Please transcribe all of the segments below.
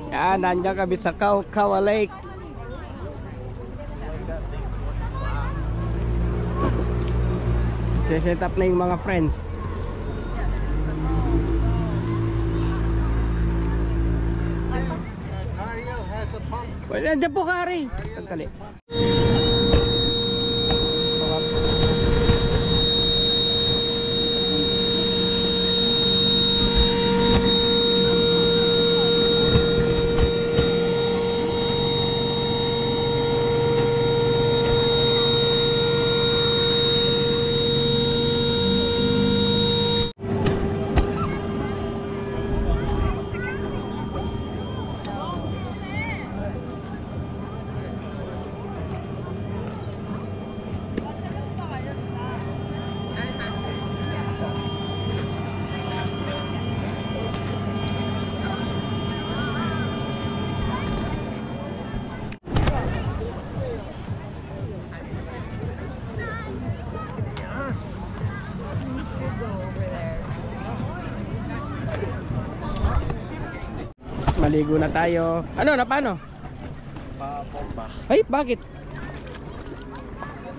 Yan, nandiyan kami sa Kaukawa Lake. Set up na yung mga friends. Ariel has a pump. Nandiyan po, Kari. Sandali. Maligo na tayo. Ano na paano? Pa-pomba. Ay, bakit?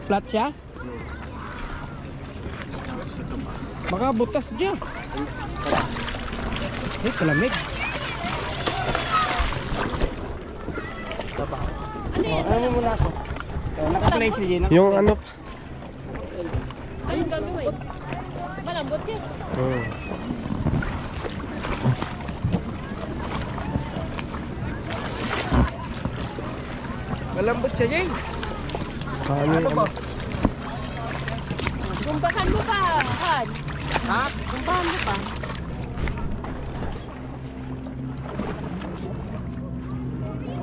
Flat siya? Baka butas dyan. Ay, kalamig. Ano mo muna ako? Naka-play siya dyan. Yung ano? Ayun gagawin. Malambot yan. Malambot siya dyan. Ano ba? Gumbahan mo pa, Han. Ha? Gumbahan mo pa.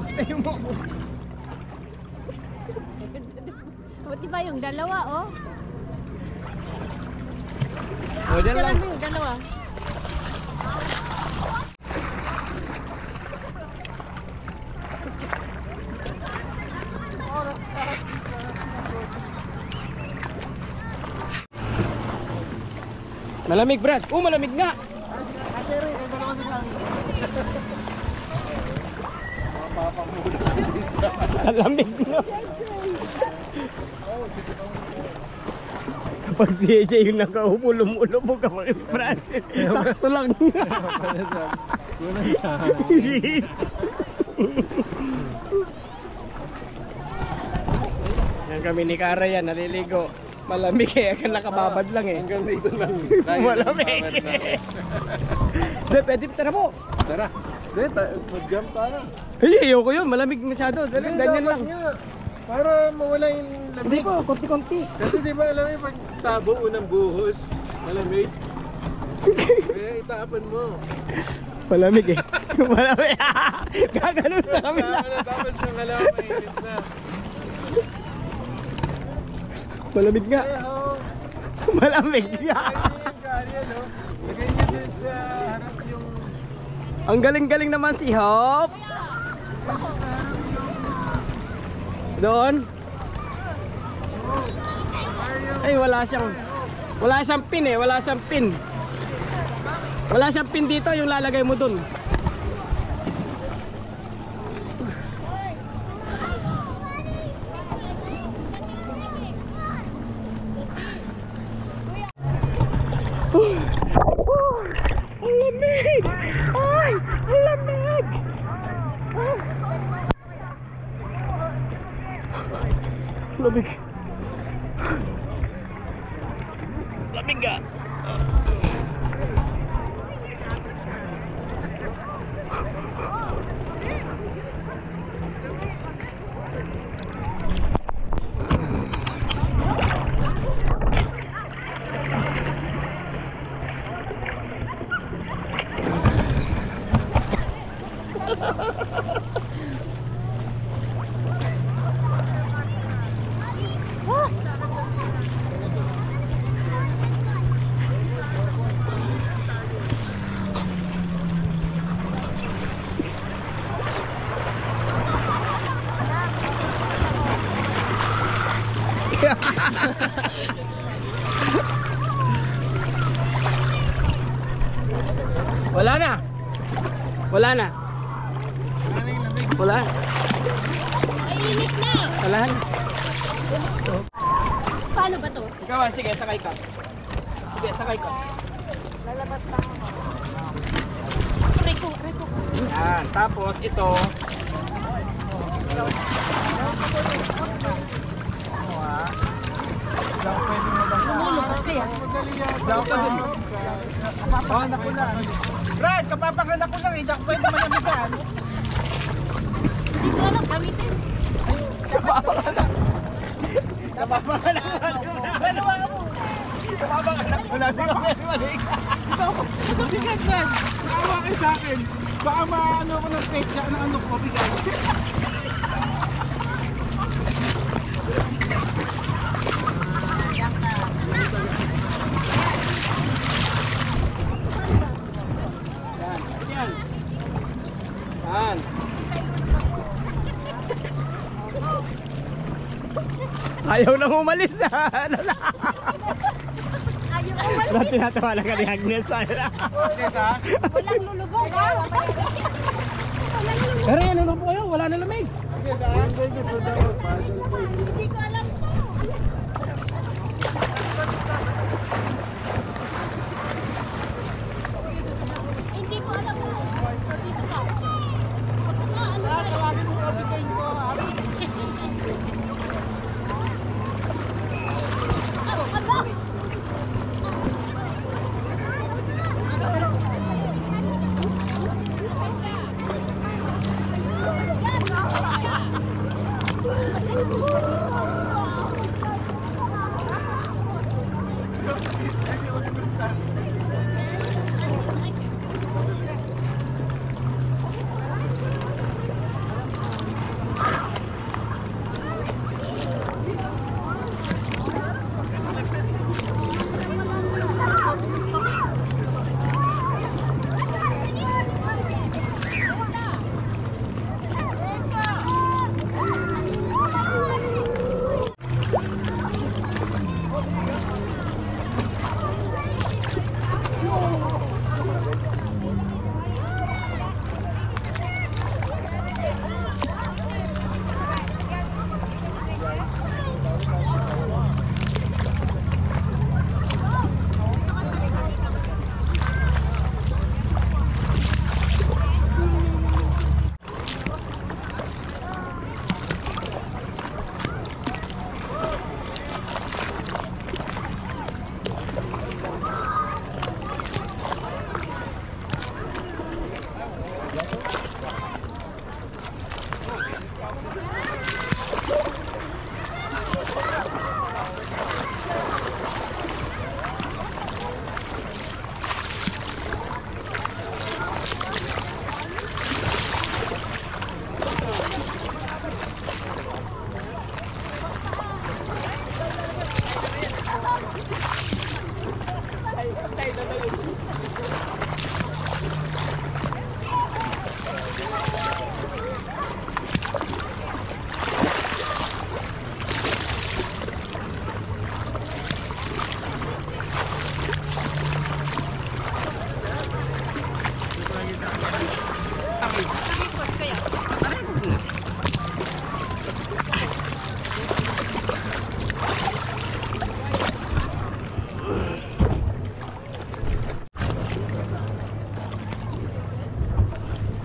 Tayo mo ako. Ba't diba yung dalawa, oh? O, dyan lang. Yung dalawa. Malamig, Brad. Oh, malamig nga. Sa lamig na. Kapag si AJ yung nakaupo, lumulubog ka pa kay Francis. Sakto lang. Yun ang sa... Yan kami ni Kara yan, naliligo. Malamig eh, nakababad lang eh. Hanggang dito lang. Malamig. Hindi, pwede, tara po. Tara. Mag-jump tayo. Ay, ayoko yun, malamig masyado. Dali, ganyan lang. Para mawala yung lamig. Hindi po, konti-konti. Kasi di ba alam mo pag tabo unang buhos, malamig. Kaya itaapan mo. Malamig eh. Malamig. Gaganon na kami na. Tapos yung alam, mainit na. Malamig nga. Malamig nga. Lagay niyo din sa harap yung... Ang galing-galing naman si Hop. Doon. Ay, wala siyang pin eh, wala siyang pin. Wala siyang pin dito, yung lalagay mo doon. Ang lamig! Ay! Ang lamig! Lamig. Lamig ka. Wala na. Wala na. Wala. Ay, init na. Wala. Paano ba to? Ikaw, sige, sakay ka. Sige, sakay ka. Lalabas lang ako. Reko. Yan. Tapos ito. Lumulubog kaya. Kapapanganak ko lang. Brad, kapapanganak ko lang. Hindi ako pwede manamigan. Hindi ko alam gamitin. Kapapanganak ko lang. Kapapanganak ko lang. Hindi ako pwede manamigan. Ito bigat, Brad. Naawa kayo sa akin. Baka maano ko ng state ka ng ano ko, bigat. Yan. Yan. Yan. Ayaw nang umalis na. Ba't tinatawa lang ka ni Agnes? Yes, ha? Walang lulubog ha. Pero yan, ano po kayo? Wala na lamig. Yes, ha? Hindi ko alam to. Hindi ko alam to. Dito ka. Tawagin mo kapitain ko. Hala!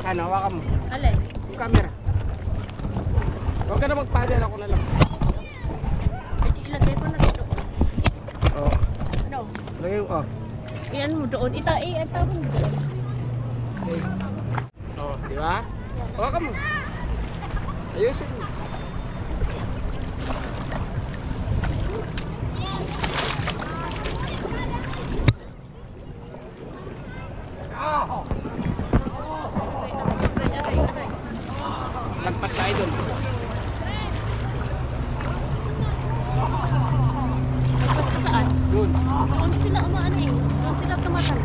Ano, hawakan mo. Alin? Yung camera. Huwag ka na magpadel, ako na lang. Ay, ilagay ko na dito. Oo. Ano? Lagay mo, oh. Iyan mo doon. Itawag mo doon. Okay. Oh, di ba? Hawakan mo. Ayusin mo. Lagpas tayo doon. Tapos ka saan? Doon. Doon sila umaan eh. Doon sila tumatang.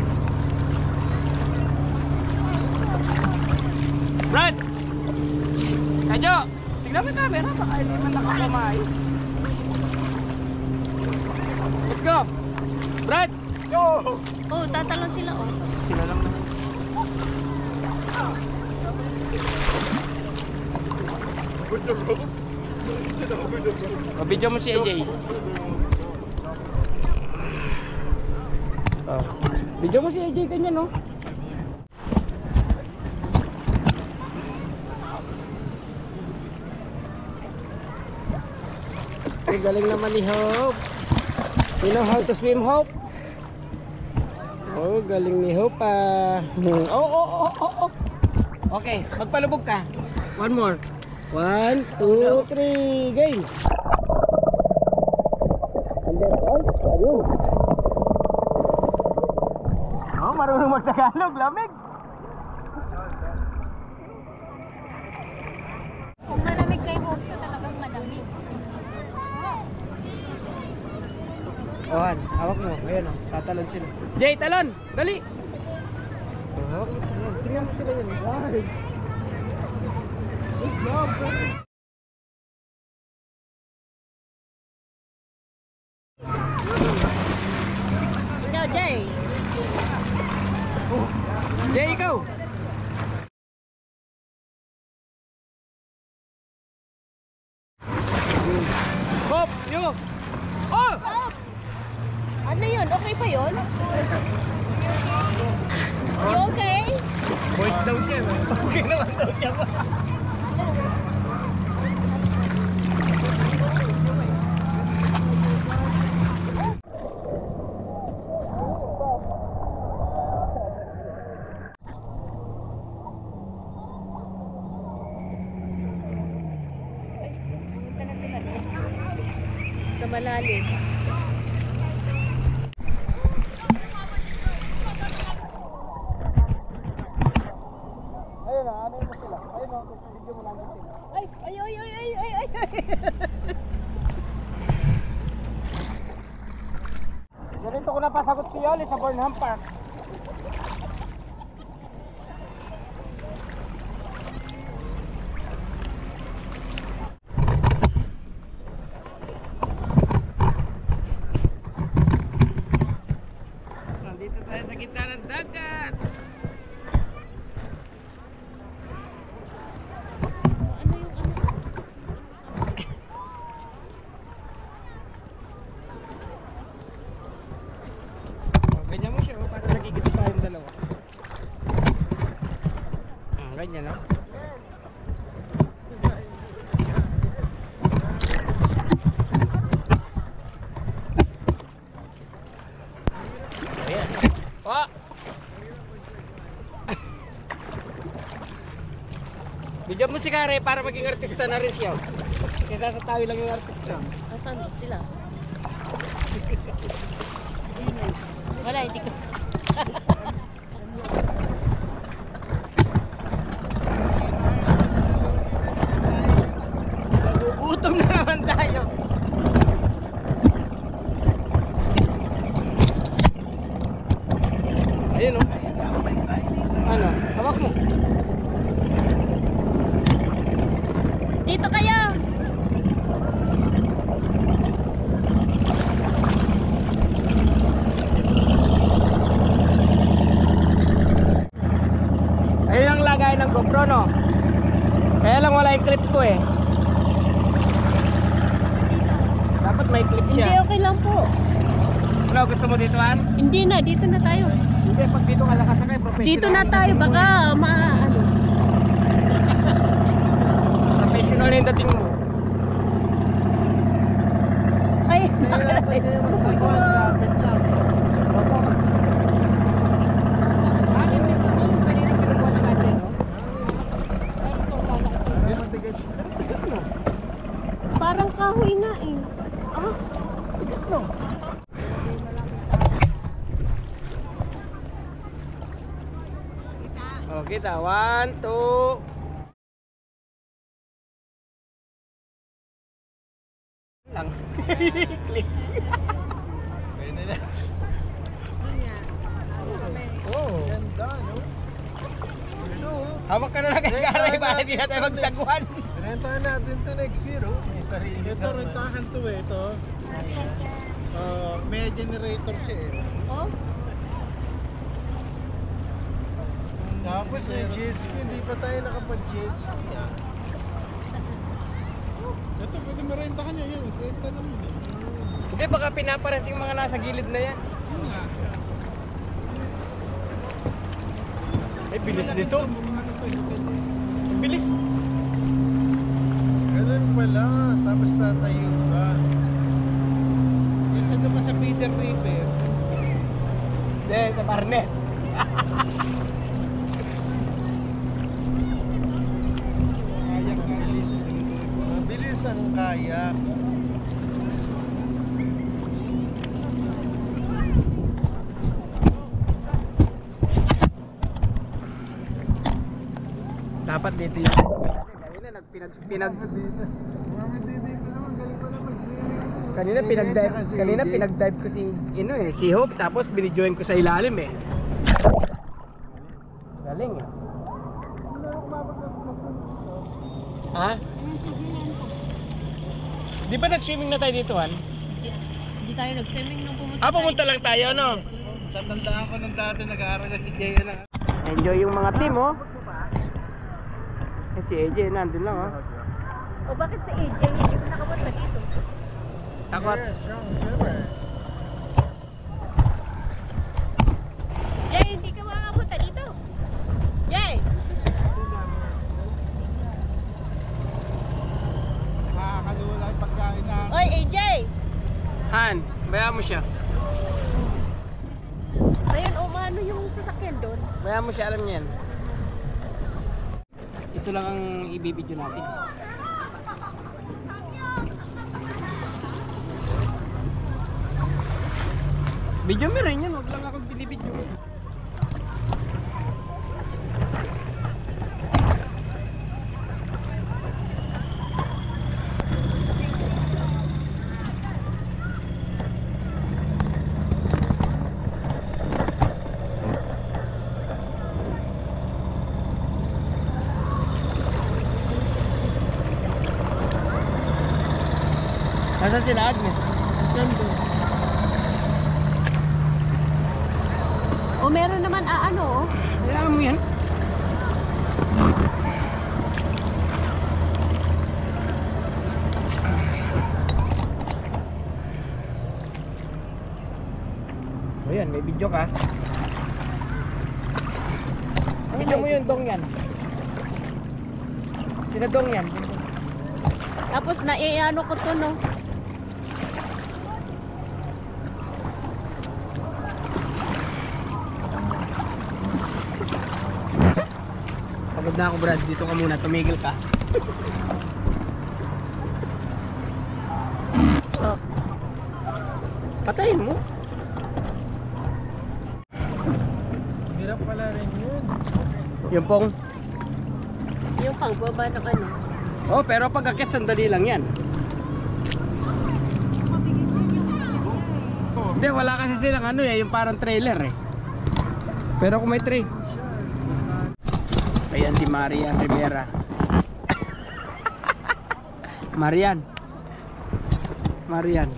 Brad! Kadyo! Tignan mo yung camera. Baka hindi man nakakamay. Let's go! Brad! Yo! Oh, tatalon sila oh. Sila lang naman. Video mo si AJ. Oh. Video mo si AJ kanya, no? Ang galing naman ni Hope. You know how to swim, Hope? Oh, galing ni Hope. Oh. Okay, magpalubog ka. One more. 1, 2, 3, game. Ayun. Oh, marunong mag-Tagalog, lamig. Kung malamig kay Hope, talagang malamig. Ohan, hawak mo. Ayan o, tatalon sila. Jay, talon! Dali! Oh, ayan, tingnan mo sila yun. Wow. Good job! Ikaw, Jay. Jay, ikaw! Hop! Yo! Oh! Ano yun? Okay pa yun? You okay? Voice daw siya. Okay naman daw siya. Sa malalim. Ayun na, ano mo sila? Ayun na, video mo lang sila. Ay. Ganito ko napasagot si Yoli sa Burnham Park. Nandito tayo sa gitna ng dagat. Ano yung ano? Ganyan mo siya, para nagigit pa yung dalawa. Ganyan, no? Ayan. Oh! Bigyan mo si Kare para maging artista na rin siya. Kaysa sa tayo lang yung artista. Asan sila? Wala, hindi ko. Nagugutom na naman tayo. Ayun o. Ano? Hawak mo. Dito kaya! Ayun ang lagay ng GoPro, no? Kaya lang wala yung clip ko eh. Dapat may clip Hindi, siya. okay lang po. Ano, gusto mo dito, An? Hindi na, dito na tayo. Hindi, pag dito ka nakasakay, professional. Dito na tayo, baka ano. Professional na yung dating mo. Ay, Kapit lang. Hindi pa yung kanina kinukuha sa natin, no? Matigas siya. parang kahoy nga eh. Ah, Tigas, no? Oh, kita. 1, 2. Lang. Click. Pwede na. Oh. Ganda, no? Hawak ka na lang kay Karay para hindi na tayo magsaguhan. Rentahan natin to next year, oh. May sarili. Ito, rentahan to eh. Ito. May generator siya eh. oh. Tapos yung jet ski, hindi pa tayo nakapag-jet ski ah. Ito, pwede marenta ka niya yan. Renta lang yun. Hindi, baka pinaparent yung mga nasa gilid na yan. Yun nga. Eh, bilis nito. Bilis. Ganun pala. Tapos tatayo ka. Kasi doon ka sa Peter River. Hindi, sa Barnet. Kayak bilis. Mabilis ang kayak. Dapat dito yun. Kanina kanina pinag-dive ko si Hope, tapos binijoin ko sa ilalim eh. Galing eh. Ha? Di ba nag-swimming na tayo dito, Han? Hindi tayo nag-swimming nung pumunta. Pumunta lang tayo, no? Tatandaan ko nung dati nag-aaral na si Jay na. Enjoy yung mga team, oh. Si AJ nandun lang, oh. O bakit si AJ hindi mo nakapunta dito? Takot. Strong swimmer. Jay, hindi ka makapunta dito. Jay! Nakakaluwala yung pagkain na. Oy, AJ! Han, bayaan mo siya. Ayun, umano yung sasakyan doon. Bayaan mo siya, alam niya yan. Ito lang ang ibibidyo natin. Video mo rin yan, huwag lang akong binibidyo. Nasaan sila, Agnes? Nandun. O meron naman ano, Kailangan mo yan. O yan, may video ka. Video mo yung dong yan. Sina dong yan. tapos naiano ko to, no? Pagod na ako, Brad. Dito ka muna. Tumigil ka. Oh. Patayin mo. Hirap pala rin yun. Yung pong. Yung pagbaba ng ano. Oh, pero pag akit, sandali lang yan. Hindi, wala kasi silang ano eh. Yung parang trailer eh. Pero kung may tray. Ayan si Marian Rivera. Marian. Marian.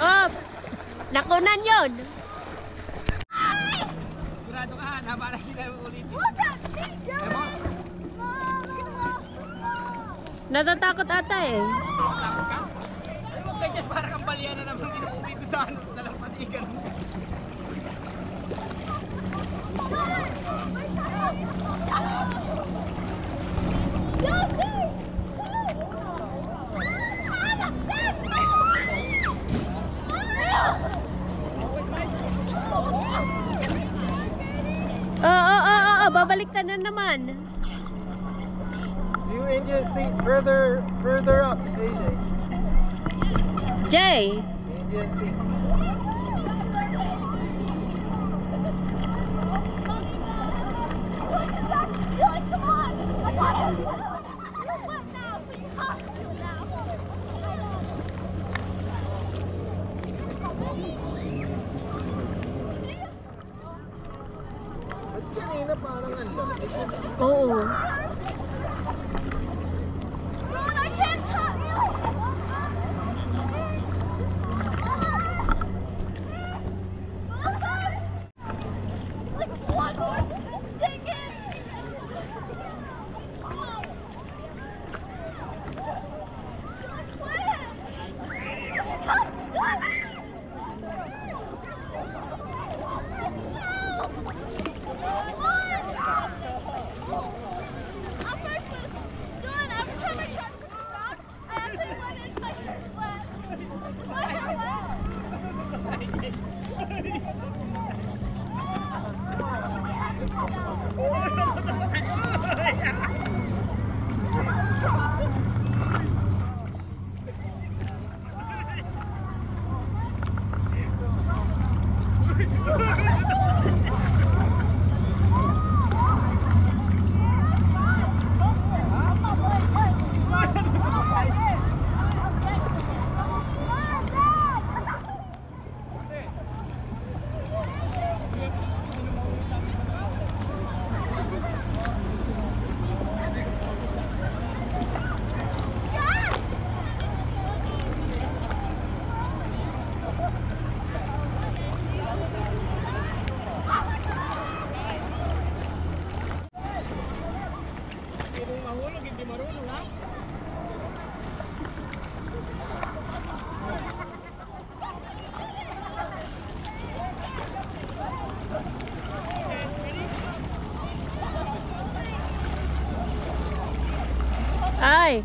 Oh! Nakunan yun! Sigurado ka, na para hindi tayo ulitin. Natatakot ata eh. Ay, huwag ka dyan, parang ang balya na naman inuuwi ko sa ano, dalampasigan. Oo, babalik ka na naman. Do you Indian seat further up, AJ? Jay! Indian seat. At kanina parang ang lamig. Oo. Hindi mahulog, hindi marunong ha. Ay!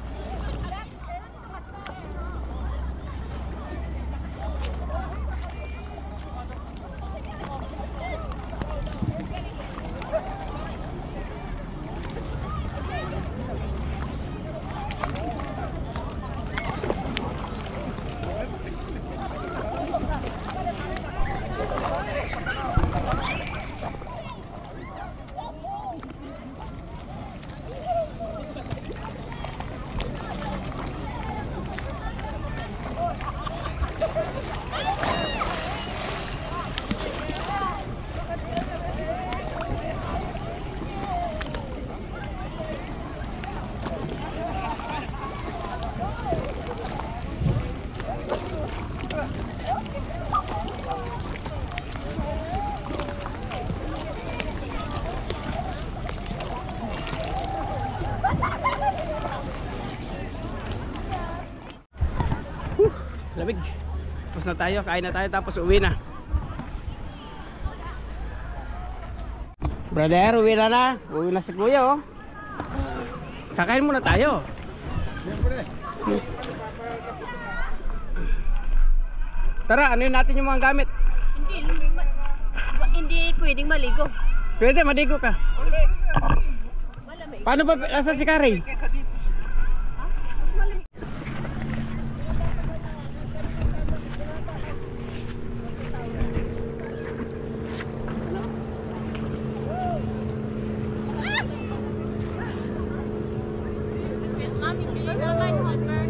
Lamig. Tapos na tayo, kain na tayo tapos uwi na. Brother, uwi na. Uwi na si kuya oh. Kakain muna tayo. Tara, ano yun natin yung mga gamit? Hindi pwedeng maligo. Pwede, maligo ka. Malamig. Paano ba, nasa si Kari? Mommy, do you want my slipper?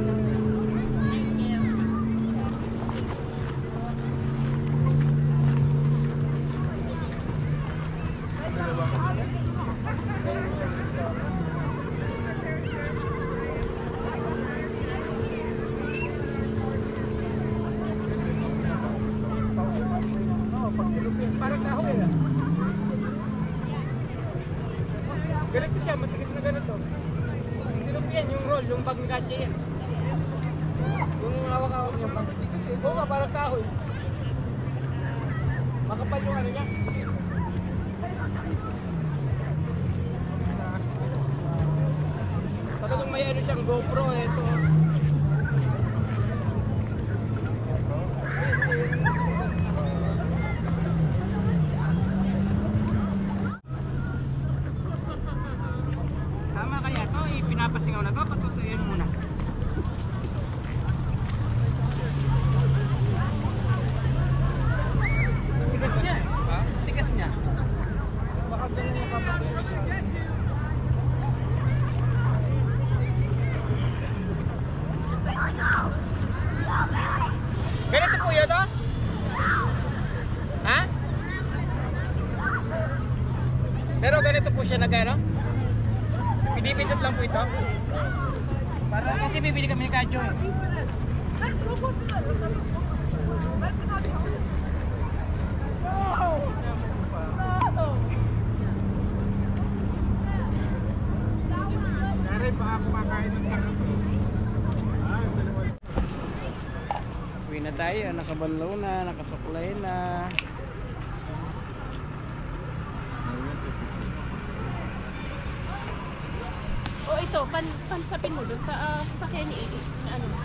Thank you. Parang kahoy na. Ganito siya, matigas na ganito. Tinupian yung roll, yung bag ng gachi yan. Yung hawak-hawak niya bag. Oo nga, parang kahoy. Makapal yung ano niya. Talagang may ano siyang GoPro, ito. Tama kaya to, pinapasingaw na to, patutuyin muna. Tigas niya. Tigas niya. Baka doon yung papatuloy siya. Ganito kuya to? Ha? Pero ganito po siya nag-ano? Pinipindot lang po ito. Para kasi bibili kami ni Kadyo eh. Kaya baka kumakain ng tanga to. Dalawa. Uwi na tayo, nakabanlaw na, nakasuklay na. O ito, pansapin mo dun sa sasakyan ni ano mo.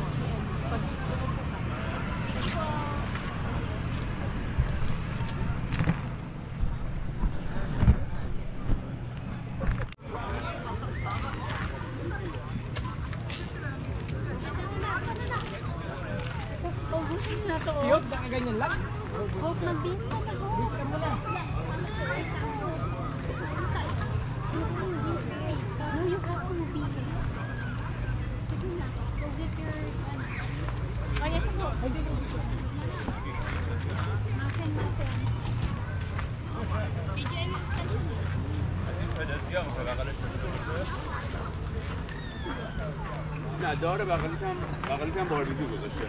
Na to. Cute, baka ganyan lang. Hope mag-bis ka na ho. Bis ka muna. Bis ka. No, you have to be here. Sige na. Go get your... Ay, ito mo. Nothing. BJ, نه داره بغلی کم باربیکیو گذاشته.